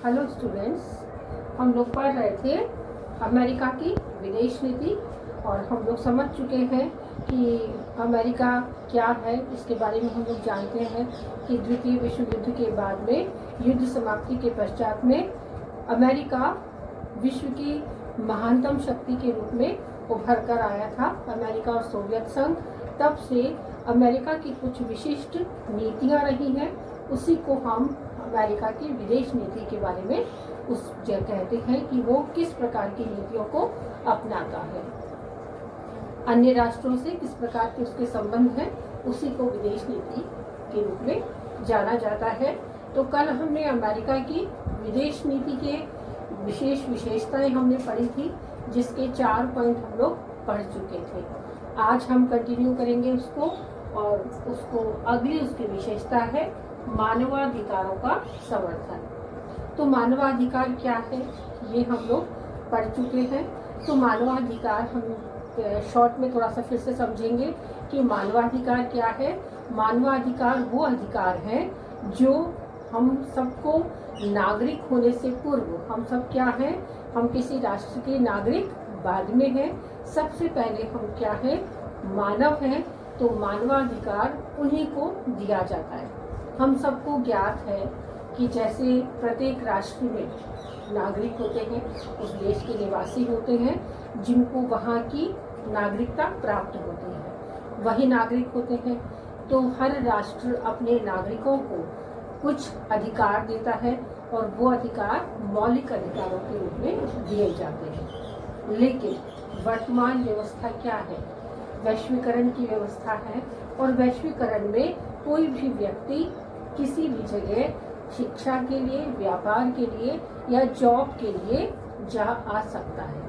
Hello students, हम लोग पढ़ रहे थे अमेरिका की विदेश नीति और हम लोग समझ चुके हैं कि अमेरिका क्या है। इसके बारे में हम लोग जानते हैं कि द्वितीय विश्व युद्ध के बाद में युद्ध समाप्ति के पश्चात में अमेरिका विश्व की महानतम शक्ति के रूप में उभर कर आया था। अमेरिका और सोवियत संघ, तब से अमेरिका की कुछ विशिष्ट नीतियाँ रही हैं, उसी को हम अमेरिका की विदेश नीति के बारे में कहते हैं कि वो किस प्रकार की नीतियों को अपनाता है, अन्य राष्ट्रों से किस प्रकार के उसके संबंध हैं, उसी को विदेश नीति के रूप में जाना जाता है। तो कल हमने अमेरिका की विदेश नीति के विशेषताएं हमने पढ़ी थी, जिसके 4 पॉइंट हम लोग पढ़ चुके थे। आज हम कंटिन्यू करेंगे उसको, और अगली उसकी विशेषता है मानवाधिकारों का समर्थन। तो मानवाधिकार क्या है, ये हम लोग पढ़ चुके हैं। तो मानवाधिकार हम शॉर्ट में थोड़ा सा फिर से समझेंगे कि मानवाधिकार क्या है। मानवाधिकार वो अधिकार हैं जो हम सबको नागरिक होने से पूर्व, हम सब क्या हैं, हम किसी राष्ट्र के नागरिक बाद में हैं, सबसे पहले हम क्या हैं, मानव हैं। तो मानवाधिकार उन्हीं को दिया जाता है। हम सबको ज्ञात है कि जैसे प्रत्येक राष्ट्र में नागरिक होते हैं, उस देश के निवासी होते हैं जिनको वहाँ की नागरिकता प्राप्त होती है, वही नागरिक होते हैं। तो हर राष्ट्र अपने नागरिकों को कुछ अधिकार देता है और वो अधिकार मौलिक अधिकारों के रूप में दिए जाते हैं। लेकिन वर्तमान व्यवस्था क्या है, वैश्वीकरण की व्यवस्था है, और वैश्वीकरण में कोई भी व्यक्ति किसी भी जगह शिक्षा के लिए, व्यापार के लिए या जॉब के लिए आ सकता है।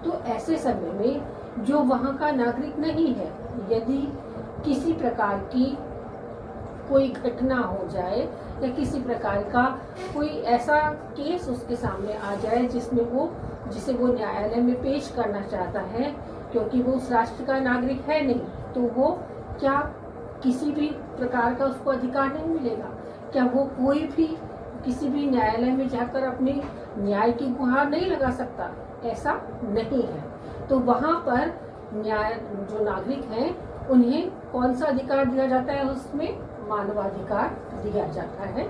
तो ऐसे समय में जो वहाँ का नागरिक नहीं है, यदि किसी प्रकार की कोई घटना हो जाए या किसी प्रकार का कोई ऐसा केस उसके सामने आ जाए जिसे वो न्यायालय में पेश करना चाहता है, क्योंकि वो उस राष्ट्र का नागरिक है नहीं, तो वो क्या किसी भी प्रकार का उसको अधिकार नहीं मिलेगा? क्या वो कोई भी किसी भी न्यायालय में जाकर अपनी न्याय की गुहार नहीं लगा सकता? ऐसा नहीं है। तो वहाँ पर जो नागरिक हैं उन्हें कौन सा अधिकार दिया जाता है? उसमें मानवाधिकार दिया जाता है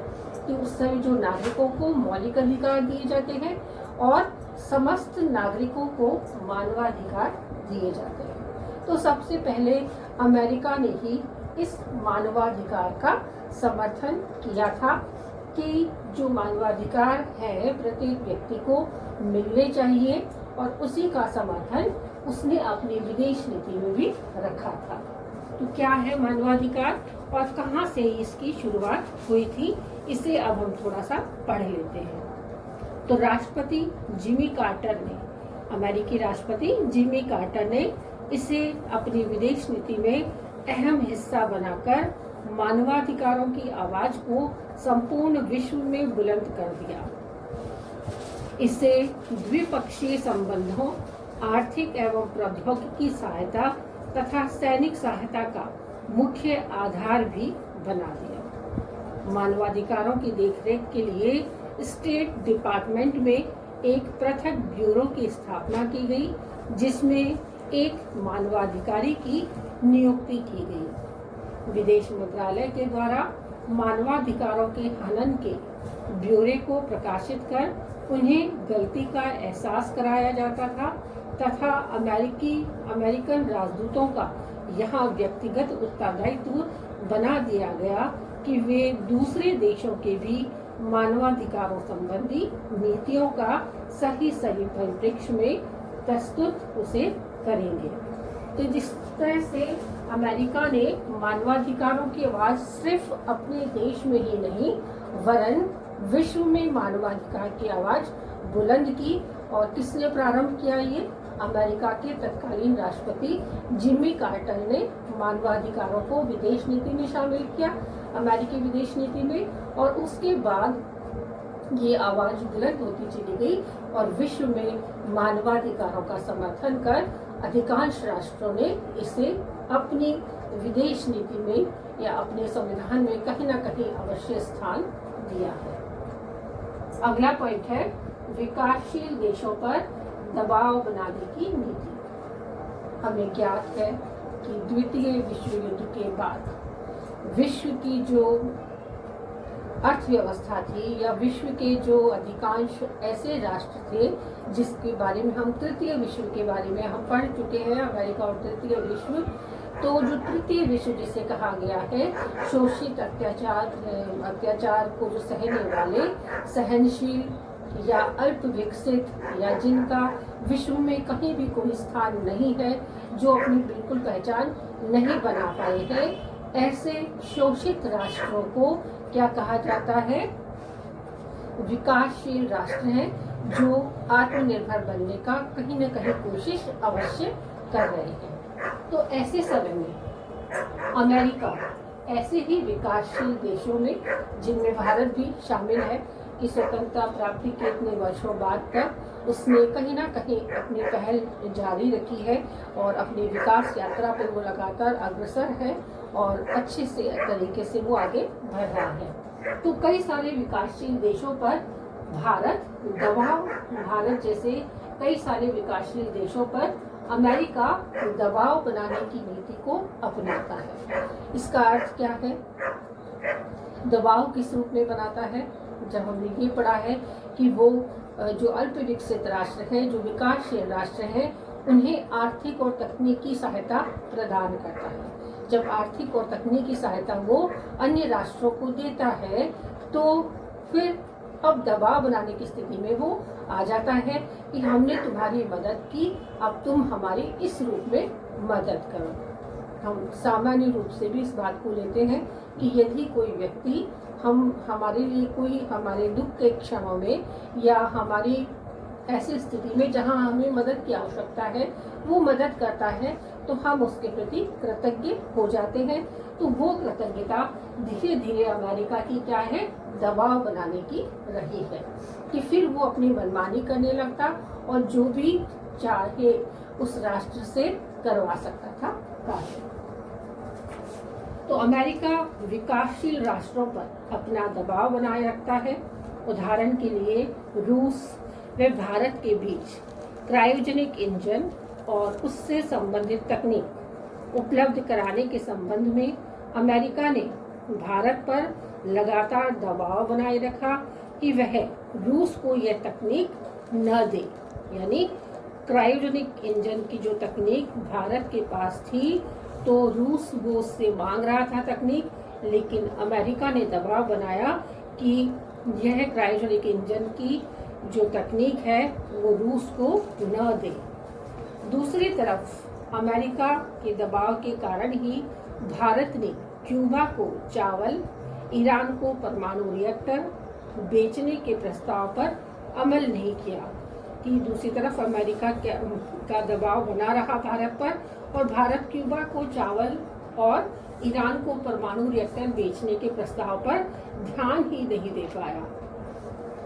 कि उस समय जो नागरिकों को मौलिक अधिकार दिए जाते हैं और समस्त नागरिकों को मानवाधिकार दिए जाते हैं। तो सबसे पहले अमेरिका ने ही इस मानवाधिकार का समर्थन किया था कि जो मानवाधिकार है प्रत्येक व्यक्ति को मिलने चाहिए, और उसी का समर्थन उसने अपनी विदेश नीति में भी रखा था। तो क्या है मानवाधिकार और कहाँ से इसकी शुरुआत हुई थी, इसे अब हम थोड़ा सा पढ़ लेते हैं। तो राष्ट्रपति जिमी कार्टर ने, अमेरिकी राष्ट्रपति जिमी कार्टर ने इसे अपनी विदेश नीति में अहम हिस्सा बनाकर मानवाधिकारों की आवाज को संपूर्ण विश्व में बुलंद कर दिया। इसे द्विपक्षीय संबंधों, आर्थिक एवं प्रौद्योगिकी सहायता तथा सैनिक सहायता का मुख्य आधार भी बना दिया। मानवाधिकारों की देखरेख के लिए स्टेट डिपार्टमेंट में एक पृथक ब्यूरो की स्थापना की गई, जिसमें एक मानवाधिकारी की नियुक्ति की गई। विदेश मंत्रालय के द्वारा मानवाधिकारों के हनन के ब्यौरे को प्रकाशित कर उन्हें गलती का एहसास कराया जाता था, तथा अमेरिकन राजदूतों का यहाँ व्यक्तिगत उत्तरदायित्व बना दिया गया कि वे दूसरे देशों के भी मानवाधिकारों संबंधी नीतियों का सही परिप्रेक्ष्य में प्रस्तुत उसे करेंगे। तो जिस तरह से अमेरिका ने मानवाधिकारों की आवाज सिर्फ अपने देश में ही नहीं वरन विश्व में मानवाधिकार की आवाज बुलंद की, और किसने प्रारंभ किया? ये अमेरिका के तत्कालीन राष्ट्रपति जिमी कार्टर ने मानवाधिकारों को विदेश नीति में शामिल किया, अमेरिकी विदेश नीति में, और उसके बाद ये आवाज बुलंद होती चली गई और विश्व में मानवाधिकारों का समर्थन कर अधिकांश राष्ट्रों ने इसे अपनी विदेश नीति में या अपने संविधान में कहीं ना कहीं अवश्य स्थान दिया है। अगला पॉइंट है विकासशील देशों पर दबाव बनाने की नीति। हमें ज्ञात है कि द्वितीय विश्व युद्ध के बाद विश्व की जो अर्थव्यवस्था थी या विश्व के जो अधिकांश ऐसे राष्ट्र थे जिसके बारे में हम तृतीय विश्व के बारे में हम पढ़ चुके हैं, अमेरिका और तृतीय विश्व, तो जो तृतीय विश्व जिसे कहा गया है, शोषित अत्याचार को जो सहने वाले, सहनशील या अल्प विकसित या जिनका विश्व में कहीं भी कोई स्थान नहीं है, जो अपनी बिल्कुल पहचान नहीं बना पाए हैं, ऐसे शोषित राष्ट्रों को क्या कहा जाता है? विकासशील राष्ट्र हैं जो आत्मनिर्भर बनने का कहीं न कहीं कोशिश अवश्य कर रहे हैं। तो ऐसे समय में अमेरिका ऐसे ही विकासशील देशों में, जिनमें भारत भी शामिल है, कि स्वतंत्रता प्राप्ति के इतने वर्षों बाद तक उसने कहीं ना कहीं अपनी पहल जारी रखी है और अपनी विकास यात्रा पर वो लगातार अग्रसर है और अच्छे से तरीके से वो आगे बढ़ रहा है। तो कई सारे विकासशील देशों पर भारत जैसे कई सारे विकासशील देशों पर अमेरिका दबाव बनाने की नीति को अपनाता है। इसका अर्थ क्या है? दबाव किस रूप में बनाता है? जब हमने ये पढ़ा है कि वो जो अल्प विकसित राष्ट्र हैं, जो विकासशील राष्ट्र हैं, उन्हें आर्थिक और तकनीकी सहायता प्रदान करता है। जब आर्थिक और तकनीकी सहायता वो अन्य राष्ट्रों को देता है, तो फिर अब दबाव बनाने की स्थिति में वो आ जाता है कि हमने तुम्हारी मदद की, अब तुम हमारी इस रूप में मदद करो। हम सामान्य रूप से भी इस बात को लेते हैं कि यदि कोई व्यक्ति हमारे लिए कोई हमारे दुख के क्षणों में या हमारी ऐसी स्थिति में जहां हमें मदद की आवश्यकता है वो मदद करता है, तो हम उसके प्रति कृतज्ञ हो जाते हैं। तो वो कृतज्ञता धीरे धीरे अमेरिका की क्या है? दबाव बनाने की रही है कि फिर वो अपनी मनमानी करने लगता और जो भी चाहे उस राष्ट्र से करवा सकता था कार्य। तो अमेरिका विकासशील राष्ट्रों पर अपना दबाव बनाए रखता है। उदाहरण के लिए रूस व भारत के बीच क्रायोजेनिक इंजन और उससे संबंधित तकनीक उपलब्ध कराने के संबंध में अमेरिका ने भारत पर लगातार दबाव बनाए रखा कि वह रूस को यह तकनीक न दे। यानी क्रायोजेनिक इंजन की जो तकनीक भारत के पास थी, तो रूस वो उससे मांग रहा था तकनीक, लेकिन अमेरिका ने दबाव बनाया कि यह क्रायोजेनिक इंजन की जो तकनीक है वो रूस को न दे। दूसरी तरफ अमेरिका के दबाव के कारण ही भारत ने क्यूबा को चावल, ईरान को परमाणु रिएक्टर बेचने के प्रस्ताव पर अमल नहीं किया। कि दूसरी तरफ अमेरिका का दबाव बना रहा भारत पर और भारत क्यूबा को चावल और ईरान को परमाणु रिएक्टर बेचने के प्रस्ताव पर ध्यान ही नहीं दे पाया।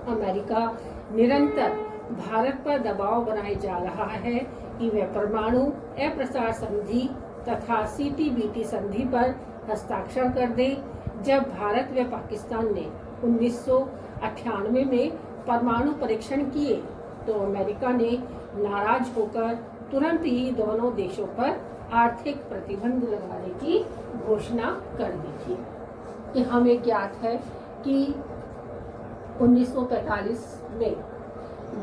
अमेरिका निरंतर भारत पर दबाव बनाए जा रहा है कि वह परमाणु अप्रसार संधि तथा CTBT संधि पर हस्ताक्षर कर दे। जब भारत व पाकिस्तान ने 1998 में परमाणु परीक्षण किए, तो अमेरिका ने नाराज होकर तुरंत ही दोनों देशों पर आर्थिक प्रतिबंध लगाने की घोषणा कर दी थी। कि हमें ज्ञात है कि 1945 में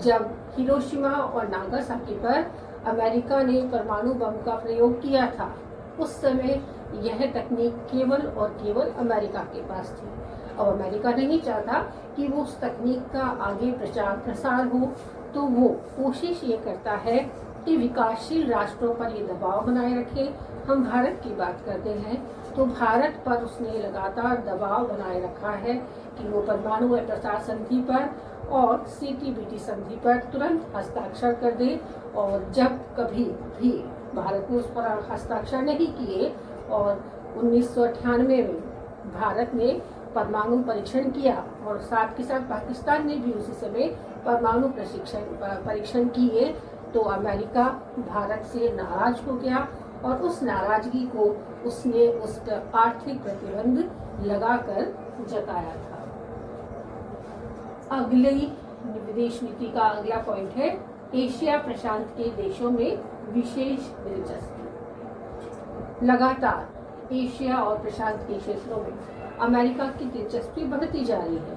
जब हिरोशिमा और नागासाकी पर अमेरिका ने परमाणु बम का प्रयोग किया था, उस समय यह तकनीक केवल और केवल अमेरिका के पास थी। अब अमेरिका नहीं चाहता कि वो उस तकनीक का आगे प्रचार प्रसार हो, तो वो कोशिश ये करता है कि विकासशील राष्ट्रों पर ये दबाव बनाए रखे। हम भारत की बात करते हैं तो भारत पर उसने लगातार दबाव बनाए रखा है कि वो परमाणु अप्रसार संधि पर और CTBT संधि पर तुरंत हस्ताक्षर कर दे। और जब कभी भी भारत ने उस पर हस्ताक्षर नहीं किए और 1998 में भारत ने परमाणु परीक्षण किया और साथ के साथ पाकिस्तान ने भी उसी समय परमाणु परीक्षण किए, तो अमेरिका भारत से नाराज हो गया और उस नाराजगी को उसने उस पर आर्थिक प्रतिबंध लगाकर जताया था। अगली विदेश नीति का अगला पॉइंट है एशिया प्रशांत के देशों में विशेष दिलचस्पी। लगातार एशिया और प्रशांत के क्षेत्रों में अमेरिका की दिलचस्पी बढ़ती जा रही है।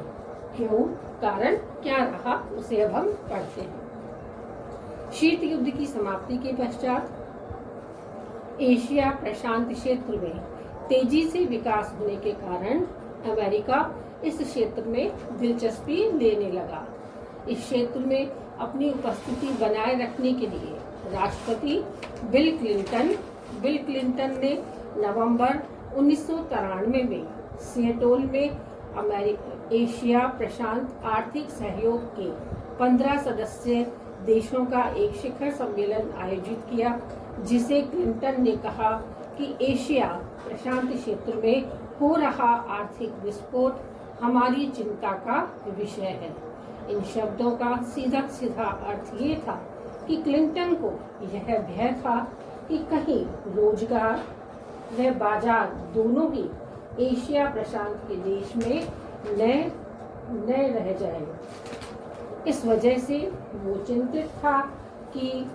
क्यों, कारण क्या रहा, उसे अब हम पढ़ते हैं। शीत युद्ध की समाप्ति के पश्चात एशिया प्रशांत क्षेत्र में तेजी से विकास होने के कारण अमेरिका इस क्षेत्र में दिलचस्पी लेने लगा। इस क्षेत्र में अपनी उपस्थिति बनाए रखने के लिए राष्ट्रपति बिल क्लिंटन ने नवंबर 1993 में सिएटल में एशिया प्रशांत आर्थिक सहयोग के 15 सदस्य देशों का एक शिखर सम्मेलन आयोजित किया, जिसे क्लिंटन ने कहा कि एशिया प्रशांत क्षेत्र में हो रहा आर्थिक विस्फोट हमारी चिंता का विषय है। इन शब्दों का सीधा सीधा अर्थ ये था कि क्लिंटन को यह भय था कि कहीं रोजगार व बाजार दोनों ही एशिया प्रशांत के देश में न रह जाए। इस वजह से वो चिंतित था कि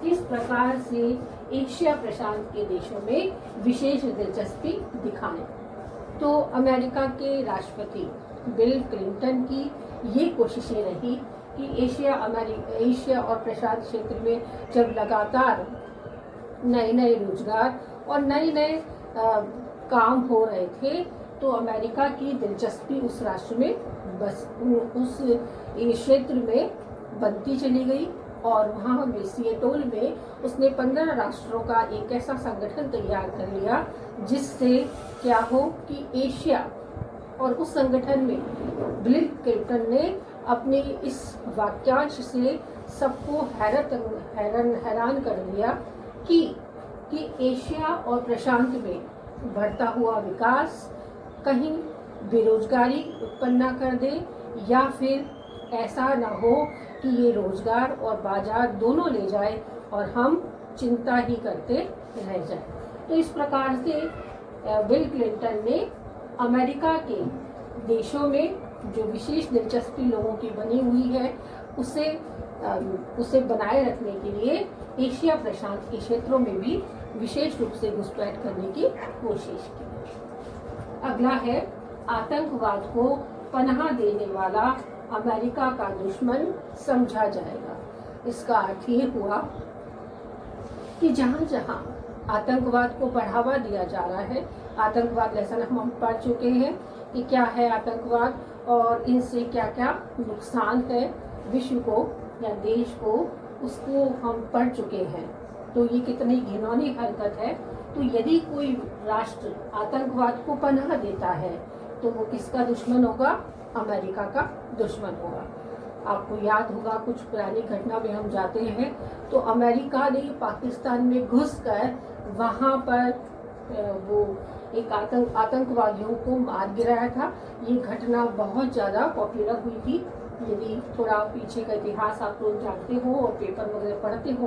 किस प्रकार से एशिया प्रशांत के देशों में विशेष दिलचस्पी दिखाएं। तो अमेरिका के राष्ट्रपति बिल क्लिंटन की ये कोशिशें रही कि एशिया और प्रशांत क्षेत्र में जब लगातार नए रोजगार और नए काम हो रहे थे, तो अमेरिका की दिलचस्पी उस राष्ट्र में उस क्षेत्र में बनती चली गई। और वहाँ में सिएटल में उसने 15 राष्ट्रों का एक ऐसा संगठन तैयार कर लिया जिससे क्या हो कि एशिया, और उस संगठन में बिल क्लिंटन ने अपने इस वाक्यांश से सबको हैरान कर दिया कि एशिया और प्रशांत में बढ़ता हुआ विकास कहीं बेरोजगारी उत्पन्न न कर दे, या फिर ऐसा ना हो कि ये रोजगार और बाजार दोनों ले जाए और हम चिंता ही करते रह जाए। तो इस प्रकार से बिल क्लिंटन ने अमेरिका के देशों में जो विशेष दिलचस्पी लोगों की बनी हुई है उसे बनाए रखने के लिए एशिया प्रशांत के क्षेत्रों में भी विशेष रूप से घुसपैठ करने की कोशिश की। अगला है आतंकवाद को पनाह देने वाला अमेरिका का दुश्मन समझा जाएगा। इसका अर्थ ये हुआ कि जहाँ जहाँ आतंकवाद को बढ़ावा दिया जा रहा है, आतंकवाद लेसन हम पढ़ चुके हैं कि क्या है आतंकवाद और इनसे क्या क्या नुकसान है विश्व को या देश को, उसको हम पढ़ चुके हैं। तो ये कितनी घिनौनी हरकत है। तो यदि कोई राष्ट्र आतंकवाद को पनाह देता है तो वो किसका दुश्मन होगा? अमेरिका का दुश्मन होगा। आपको याद होगा कुछ पुरानी घटना में हम जाते हैं तो अमेरिका ने पाकिस्तान में घुसकर वहाँ पर वो एक आतंकवादियों को मार गिराया था। ये घटना बहुत ज़्यादा पॉपुलर हुई थी। यदि थोड़ा पीछे का इतिहास आप लोग जानते हो और पेपर वगैरह पढ़ते हो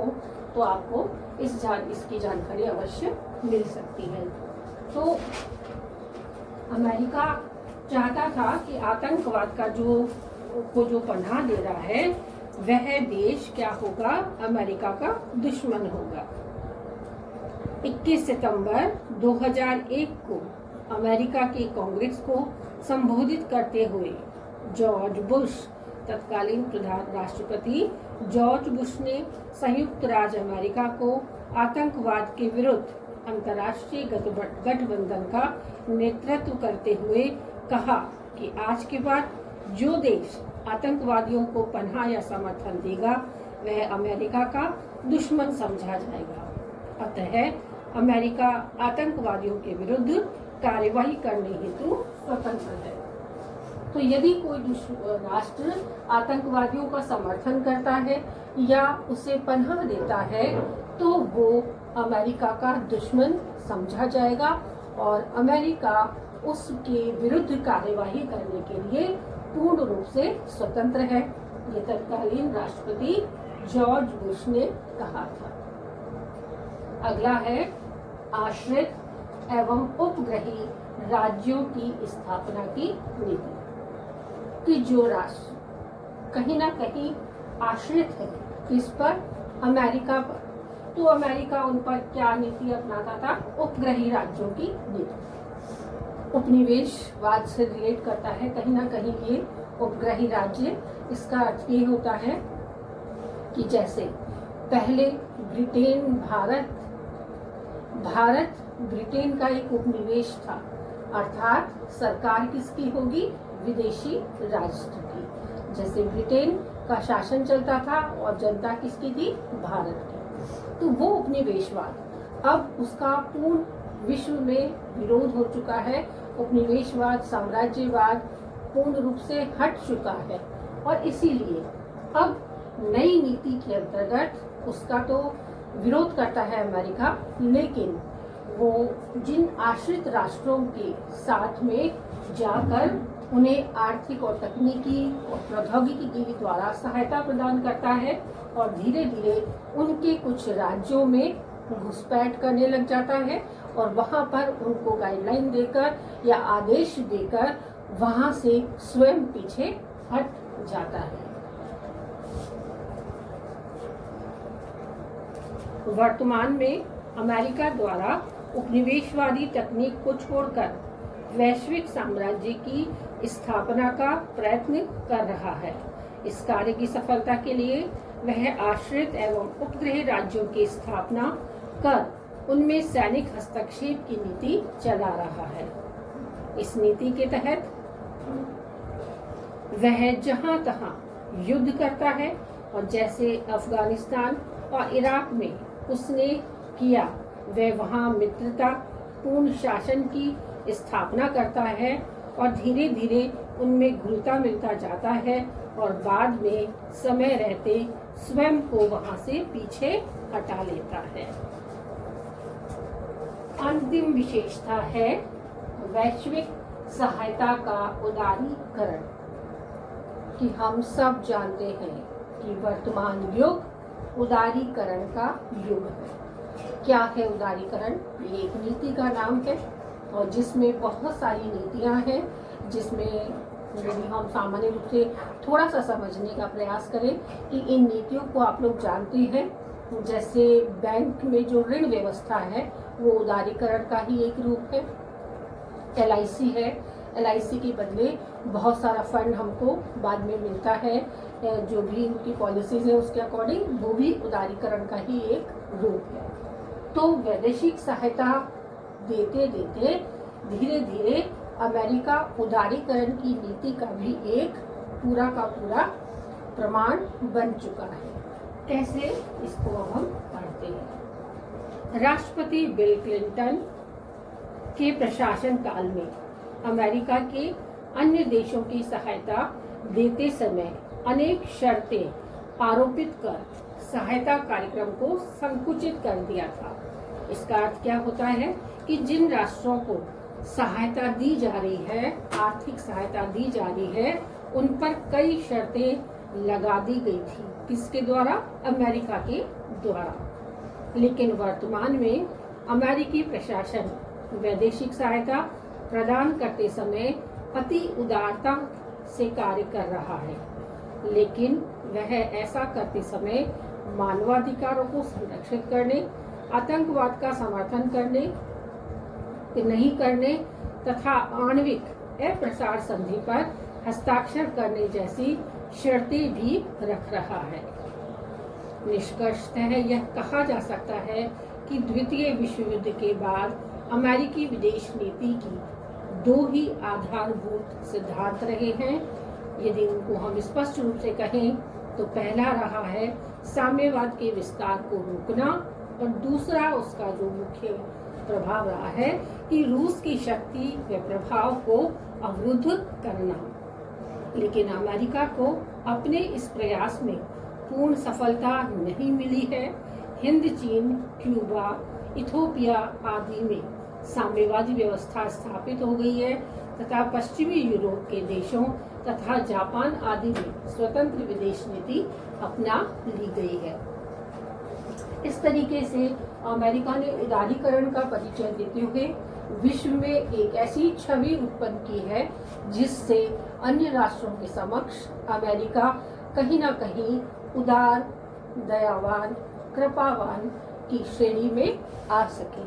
तो आपको इसकी जानकारी अवश्य मिल सकती है। तो अमेरिका चाहता था कि आतंकवाद का जो पनाह दे रहा है वह देश क्या होगा? अमेरिका का दुश्मन होगा। 21 सितंबर 2001 को अमेरिका की कांग्रेस को संबोधित करते हुए जॉर्ज बुश, तत्कालीन प्रधान राष्ट्रपति जॉर्ज बुश ने संयुक्त राज्य अमेरिका को आतंकवाद के विरुद्ध अंतर्राष्ट्रीय गठबंधन का नेतृत्व करते हुए कहा कि आज के बाद जो देश आतंकवादियों को पनाह या समर्थन देगा वह अमेरिका का दुश्मन समझा जाएगा। अतः अमेरिका आतंकवादियों के विरुद्ध कार्यवाही करने हेतु स्वतंत्र है। तो यदि कोई राष्ट्र आतंकवादियों का समर्थन करता है या उसे पनाह देता है तो वो अमेरिका का दुश्मन समझा जाएगा और अमेरिका उसके विरुद्ध कार्यवाही करने के लिए पूर्ण रूप से स्वतंत्र है। ये तत्कालीन राष्ट्रपति जॉर्ज बुश ने कहा था। अगला है आश्रित एवं उपग्रही राज्यों की स्थापना की नीति। कि जो राष्ट्र कहीं ना कहीं आश्रित है किस पर, अमेरिका पर। तो अमेरिका उन पर क्या नीति अपनाता था, उपग्रही राज्यों की नीति। उपनिवेशवाद से रिलेट करता है कहीं ना कहीं ये उपग्रही राज्य। इसका अर्थ ये होता है कि जैसे पहले ब्रिटेन भारत ब्रिटेन का एक उपनिवेश था, अर्थात सरकार किसकी होगी, विदेशी राष्ट्र की। जैसे ब्रिटेन का शासन चलता था और जनता किसकी थी, भारत की। तो वो उपनिवेशवाद अब उसका पूर्ण विश्व में विरोध हो चुका है। उपनिवेशवाद, साम्राज्यवाद पूर्ण रूप से हट चुका है और इसीलिए अब नई नीति के अंतर्गत उसका तो विरोध करता है अमेरिका, लेकिन वो जिन आश्रित राष्ट्रों के साथ में जाकर उन्हें आर्थिक और तकनीकी और प्रौद्योगिकी के द्वारा सहायता प्रदान करता है और धीरे धीरे उनके कुछ राज्यों में घुसपैठ करने लग जाता है और वहां पर उनको गाइडलाइन देकर या आदेश देकर वहां से स्वयं पीछे हट जाता है। वर्तमान में अमेरिका द्वारा उपनिवेशवादी तकनीक को छोड़कर वैश्विक साम्राज्य की स्थापना का प्रयत्न कर रहा है। इस कार्य की सफलता के लिए वह आश्रित एवं उपग्रह राज्यों की स्थापना कर उनमें सैनिक हस्तक्षेप की नीति चला रहा है। इस नीति के तहत वह जहां तहां युद्ध करता है और जैसे अफगानिस्तान और इराक में उसने किया, वह वहां मित्रता पूर्ण शासन की स्थापना करता है और धीरे धीरे उनमें घुलता मिलता जाता है और बाद में समय रहते स्वयं को वहां से पीछे हटा लेता है। अंतिम विशेषता है वैश्विक सहायता का उदारीकरण। कि हम सब जानते हैं कि वर्तमान युग उदारीकरण का युग है। क्या है उदारीकरण? ये एक नीति का नाम है और जिसमें बहुत सारी नीतियां हैं, जिसमें यदि हम सामान्य रूप से थोड़ा सा समझने का प्रयास करें कि इन नीतियों को आप लोग जानते हैं। जैसे बैंक में जो ऋण व्यवस्था है वो उदारीकरण का ही एक रूप है। LIC है, LIC के बदले बहुत सारा फंड हमको बाद में मिलता है, जो भी उनकी पॉलिसीज है उसके अकॉर्डिंग, वो भी उदारीकरण का ही एक रूप है। तो वैदेशिक सहायता देते देते धीरे धीरे अमेरिका उदारीकरण की नीति का भी एक पूरा का पूरा प्रमाण बन चुका है। कैसे, इसको अब हम पढ़ते हैं। राष्ट्रपति बिल क्लिंटन के प्रशासन काल में अमेरिका के अन्य देशों की सहायता देते समय अनेक शर्तें आरोपित कर सहायता कार्यक्रम को संकुचित कर दिया था। इसका अर्थ क्या होता है कि जिन राष्ट्रों को सहायता दी जा रही है, आर्थिक सहायता दी जा रही है, उन पर कई शर्तें लगा दी गई थी। किसके द्वारा? अमेरिका के द्वारा। लेकिन वर्तमान में अमेरिकी प्रशासन वैदेशिक सहायता प्रदान करते समय अति उदारता से कार्य कर रहा है, लेकिन वह ऐसा करते समय मानवाधिकारों को संरक्षित करने, आतंकवाद का समर्थन करने नहीं करने तथा आणविक अप्रसार संधि पर हस्ताक्षर करने जैसी शर्तें भी रख रहा है। निष्कर्षतः यह कहा जा सकता है कि द्वितीय विश्व युद्ध के बाद अमेरिकी विदेश नीति की दो ही आधारभूत सिद्धांत रहे हैं। यदि उनको हम स्पष्ट रूप से कहें तो पहला रहा है साम्यवाद के विस्तार को रोकना और दूसरा उसका जो मुख्य प्रभाव रहा है कि रूस की शक्ति व प्रभाव को अवरुद्ध करना। लेकिन अमेरिका को अपने इस प्रयास में पूर्ण सफलता नहीं मिली है। हिंद, चीन, क्यूबा, इथोपिया आदि में साम्यवादी व्यवस्था स्थापित हो गई है तथा पश्चिमी यूरोप के देशों तथा जापान आदि में स्वतंत्र विदेश नीति अपना ली गई है। इस तरीके से अमेरिका ने उदारीकरण का परिचय देते हुए विश्व में एक ऐसी छवि उत्पन्न की है जिससे अन्य राष्ट्रों के समक्ष अमेरिका कहीं ना कहीं उदार, दयावान, कृपावान की श्रेणी में आ सके।